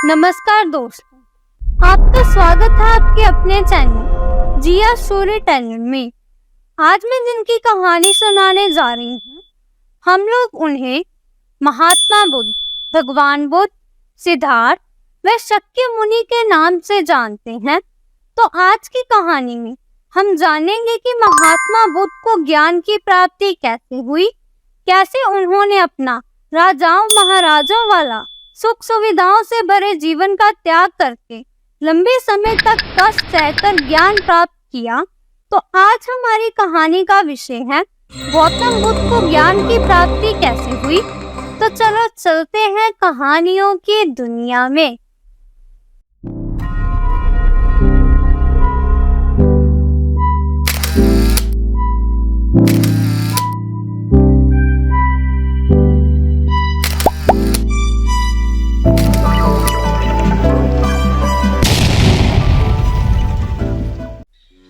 नमस्कार दोस्तों, आपका स्वागत है आपके अपने चैनल जिया स्टोरी टेलर में। आज मैं जिनकी कहानी सुनाने जा रही हूँ, हम लोग उन्हें महात्मा बुद्ध, भगवान बुद्ध, सिद्धार्थ व शक्य मुनि के नाम से जानते हैं। तो आज की कहानी में हम जानेंगे कि महात्मा बुद्ध को ज्ञान की प्राप्ति कैसे हुई, कैसे उन्होंने अपना राजाओं महाराजाओं वाला सुख सुविधाओं से भरे जीवन का त्याग करके लंबे समय तक कष्ट सहकर ज्ञान प्राप्त किया। तो आज हमारी कहानी का विषय है गौतम बुद्ध को ज्ञान की प्राप्ति कैसे हुई। तो चलो चलते हैं कहानियों की दुनिया में।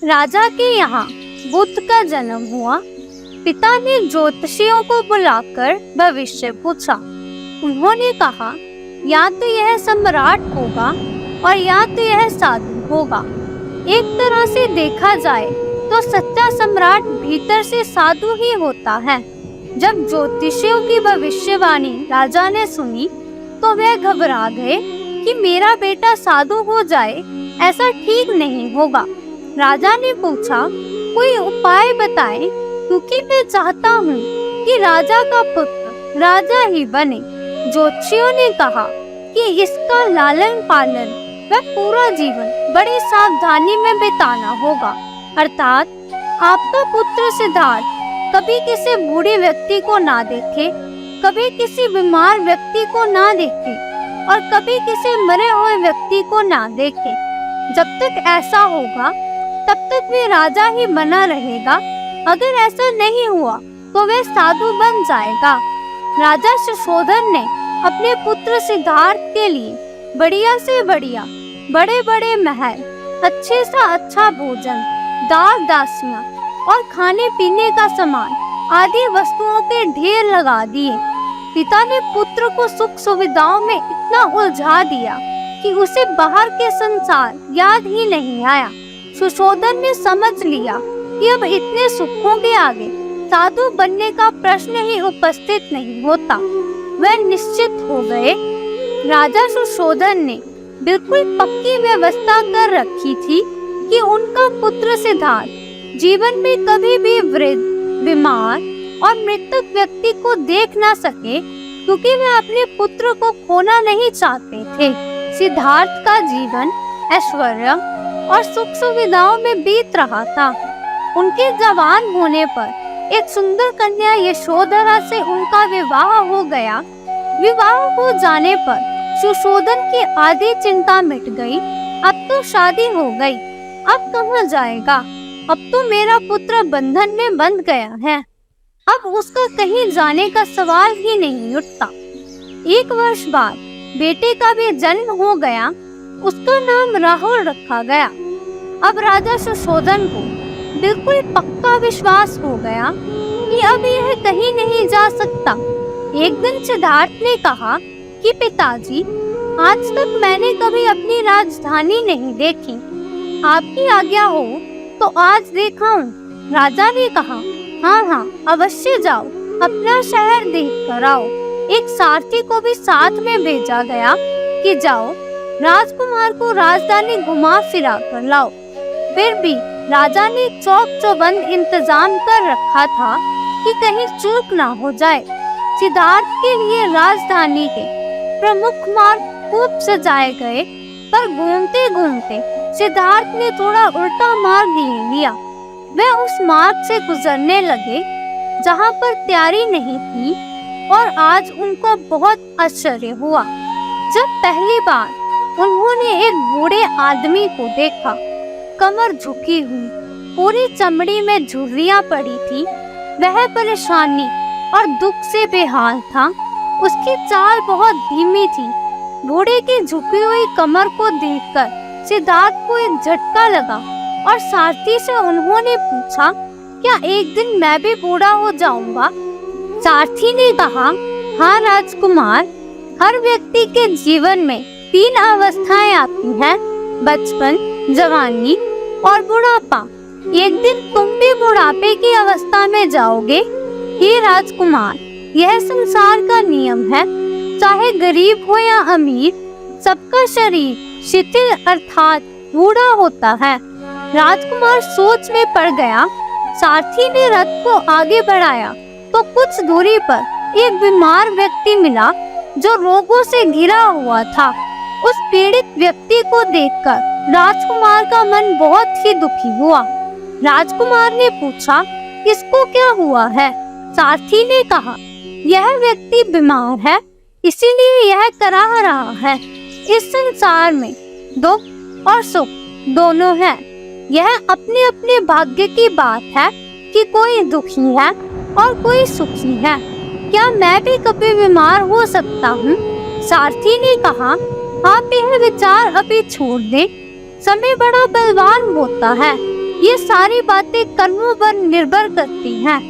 राजा के यहाँ बुद्ध का जन्म हुआ। पिता ने ज्योतिषियों को बुलाकर भविष्य पूछा। उन्होंने कहा, या तो यह सम्राट होगा और या तो यह साधु होगा। एक तरह से देखा जाए तो सच्चा सम्राट भीतर से साधु ही होता है। जब ज्योतिषियों की भविष्यवाणी राजा ने सुनी तो वह घबरा गए कि मेरा बेटा साधु हो जाए, ऐसा ठीक नहीं होगा। राजा ने पूछा, कोई उपाय बताएं, क्योंकि मैं चाहता हूँ कि राजा का पुत्र राजा ही बने। ज्योतिषियों ने कहा कि इसका लालन पालन व पूरा जीवन बड़ी सावधानी में बिताना होगा, अर्थात आपका पुत्र सिद्धार्थ कभी किसी बूढ़े व्यक्ति को ना देखे, कभी किसी बीमार व्यक्ति को ना देखे और कभी किसी मरे हुए व्यक्ति को ना देखे। जब तक ऐसा होगा तब तक वे राजा ही बना रहेगा। अगर ऐसा नहीं हुआ तो वह साधु बन जाएगा। राजा सुशोधन ने अपने पुत्र सिद्धार्थ के लिए बढ़िया से बढ़िया बड़े बड़े महल, अच्छे सा अच्छा भोजन, दास दासियां और खाने पीने का सामान आदि वस्तुओं के ढेर लगा दिए। पिता ने पुत्र को सुख सुविधाओं में इतना उलझा दिया कि उसे बाहर के संसार याद ही नहीं आया। सुशोधन ने समझ लिया कि अब इतने सुखों के आगे साधु बनने का प्रश्न ही उपस्थित नहीं होता। वह निश्चित हो गए। राजा सुशोधन ने बिल्कुल पक्की व्यवस्था कर रखी थी कि उनका पुत्र सिद्धार्थ जीवन में कभी भी वृद्ध, बीमार और मृतक व्यक्ति को देख ना सके, क्योंकि वे अपने पुत्र को खोना नहीं चाहते थे। सिद्धार्थ का जीवन ऐश्वर्य और सुख सुविधाओं में बीत रहा था। उनके जवान होने पर एक सुंदर कन्या यशोधरा से उनका विवाह हो गया। विवाह हो जाने पर सुशोधन की आधी चिंता मिट गई। अब तो शादी हो गई, अब कहाँ जाएगा? अब तो मेरा पुत्र बंधन में बंध गया है, अब उसका कहीं जाने का सवाल ही नहीं उठता। 1 वर्ष बाद बेटे का भी जन्म हो गया। उसका नाम राहुल रखा गया। अब राजा सुशोधन को बिल्कुल पक्का विश्वास हो गया कि अब यह कहीं नहीं जा सकता। एक दिन सिद्धार्थ ने कहा कि पिताजी, आज तक मैंने कभी अपनी राजधानी नहीं देखी, आपकी आज्ञा हो तो आज दिखाऊं। राजा ने कहा, हाँ, अवश्य जाओ, अपना शहर देख कर आओ। एक सारथी को भी साथ में भेजा गया कि जाओ, राजकुमार को राजधानी घुमा फिरा कर लाओ। फिर भी राजा ने चौक चौबंद इंतजाम कर रखा था कि कहीं चूक ना हो जाए। सिद्धार्थ के लिए राजधानी के प्रमुख मार्ग खूब सजाए गए, पर घूमते घूमते सिद्धार्थ ने थोड़ा उल्टा मार्ग ले लिया। वह उस मार्ग से गुजरने लगे जहाँ पर तैयारी नहीं थी, और आज उनको बहुत आश्चर्य हुआ जब पहली बार उन्होंने एक बूढ़े आदमी को देखा। कमर झुकी हुई, पूरी चमड़ी में झुर्रियां पड़ी थी। वह परेशानी और दुख से बेहाल था। उसकी चाल बहुत धीमी थी। बूढ़े की झुकी हुई कमर को देखकर सिद्धार्थ को एक झटका लगा और सारथी से उन्होंने पूछा, क्या एक दिन मैं भी बूढ़ा हो जाऊंगा? सारथी ने कहा, हाँ राजकुमार, हर व्यक्ति के जीवन में 3 अवस्थाएं आती हैं, बचपन, जवानी और बुढ़ापा। एक दिन तुम भी बुढ़ापे की अवस्था में जाओगे। हे राजकुमार, यह संसार का नियम है। चाहे गरीब हो या अमीर, सबका शरीर शिथिल अर्थात बूढ़ा होता है। राजकुमार सोच में पड़ गया। सारथी ने रथ को आगे बढ़ाया तो कुछ दूरी पर एक बीमार व्यक्ति मिला जो रोगों से घिरा हुआ था। उस पीड़ित व्यक्ति को देखकर राजकुमार का मन बहुत ही दुखी हुआ। राजकुमार ने पूछा, इसको क्या हुआ है? सारथी ने कहा, यह व्यक्ति बीमार है, इसीलिए यह कराह रहा है। इस संसार में दुख और सुख दोनों हैं। यह अपने अपने भाग्य की बात है कि कोई दुखी है और कोई सुखी है। क्या मैं भी कभी बीमार हो सकता हूँ? सारथी ने कहा, आप यह विचार अभी छोड़ दें। समय बड़ा बलवान होता है। ये सारी बातें कर्मों पर निर्भर करती हैं।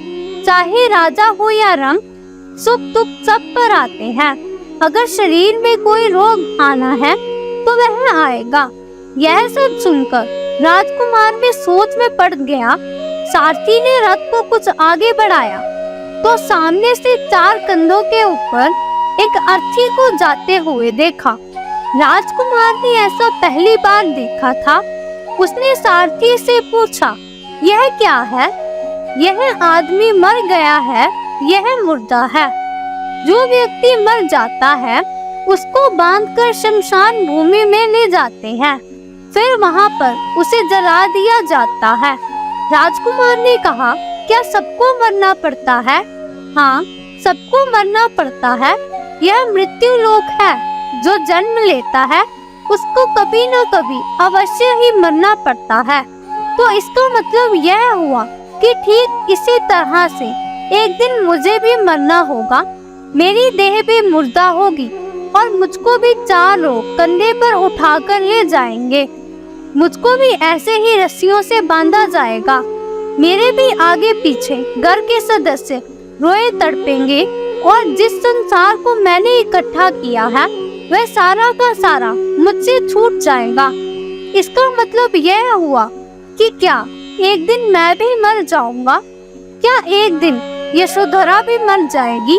चाहे राजा हो या रंग, सुख दुख सब पर आते हैं। अगर शरीर में कोई रोग आना है तो वह आएगा। यह सब सुनकर राजकुमार में सोच में पड़ गया। सारथी ने रथ को कुछ आगे बढ़ाया तो सामने से 4 कंधों के ऊपर एक अर्थी को जाते हुए देखा। राजकुमार ने ऐसा पहली बार देखा था। उसने सारथी से पूछा, यह क्या है? यह आदमी मर गया है, यह मुर्दा है। जो व्यक्ति मर जाता है उसको बांधकर शमशान भूमि में ले जाते हैं, फिर वहाँ पर उसे जला दिया जाता है। राजकुमार ने कहा, क्या सबको मरना पड़ता है? हाँ, सबको मरना पड़ता है। यह मृत्यु लोक है। जो जन्म लेता है उसको कभी न कभी अवश्य ही मरना पड़ता है। तो इसका मतलब यह हुआ कि ठीक इसी तरह से एक दिन मुझे भी मरना होगा। मेरी देह भी मुर्दा होगी और मुझको भी 4 लोग कंधे पर उठाकर ले जाएंगे। मुझको भी ऐसे ही रस्सियों से बांधा जाएगा। मेरे भी आगे पीछे घर के सदस्य रोए तड़पेंगे और जिस संसार को मैंने इकट्ठा किया है वह सारा का सारा मुझसे छूट जाएगा। इसका मतलब यह हुआ कि क्या एक दिन मैं भी मर जाऊंगा? क्या एक दिन यशोधरा भी मर जाएगी?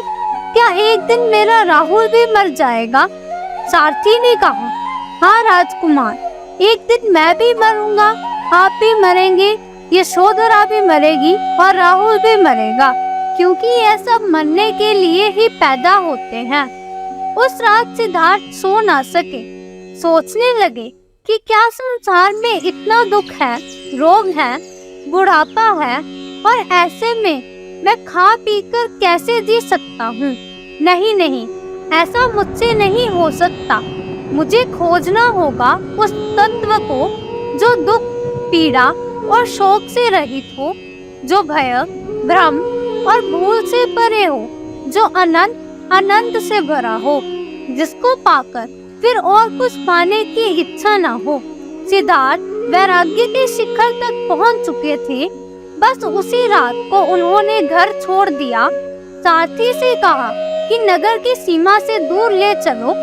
क्या एक दिन मेरा राहुल भी मर जाएगा? सारथी ने कहा, हाँ राजकुमार, एक दिन मैं भी मरूंगा, आप भी मरेंगे, यशोधरा भी मरेगी और राहुल भी मरेगा, क्योंकि ये सब मरने के लिए ही पैदा होते हैं। उस रात सिद्धार्थ सो ना सके। सोचने लगे कि क्या संसार में इतना दुख है, रोग है, बुढ़ापा है और ऐसे में मैं खा पी कर कैसे जी सकता हूँ? नहीं नहीं, ऐसा मुझसे नहीं हो सकता। मुझे खोजना होगा उस तत्व को जो दुख, पीड़ा और शोक से रहित हो, जो भय, भ्रम और भूल से परे हो, जो अनंत अनंत से भरा हो, जिसको पाकर फिर और कुछ पाने की इच्छा न हो। सिद्धार्थ वैराग्य के शिखर तक पहुंच चुके थे। बस उसी रात को उन्होंने घर छोड़ दिया। सारथी से कहा कि नगर की सीमा से दूर ले चलो।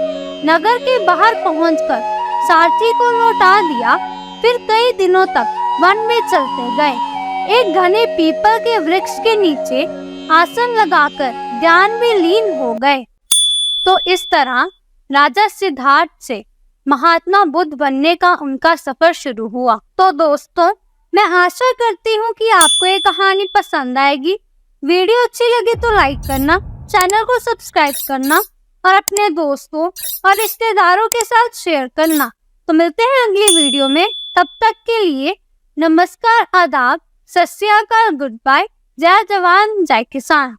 नगर के बाहर पहुंचकर सारथी को लौटा दिया। फिर कई दिनों तक वन में चलते गए। एक घने पीपल के वृक्ष के नीचे आसन लगाकर ध्यान में लीन हो गए। तो इस तरह राजा सिद्धार्थ से महात्मा बुद्ध बनने का उनका सफर शुरू हुआ। तो दोस्तों, मैं आशा करती हूँ कि आपको ये कहानी पसंद आएगी। वीडियो अच्छी लगी तो लाइक करना, चैनल को सब्सक्राइब करना और अपने दोस्तों और रिश्तेदारों के साथ शेयर करना। तो मिलते हैं अगली वीडियो में। तब तक के लिए नमस्कार, आदाब, सत श्री अकाल, गुड बाय, जय जवान जय किसान।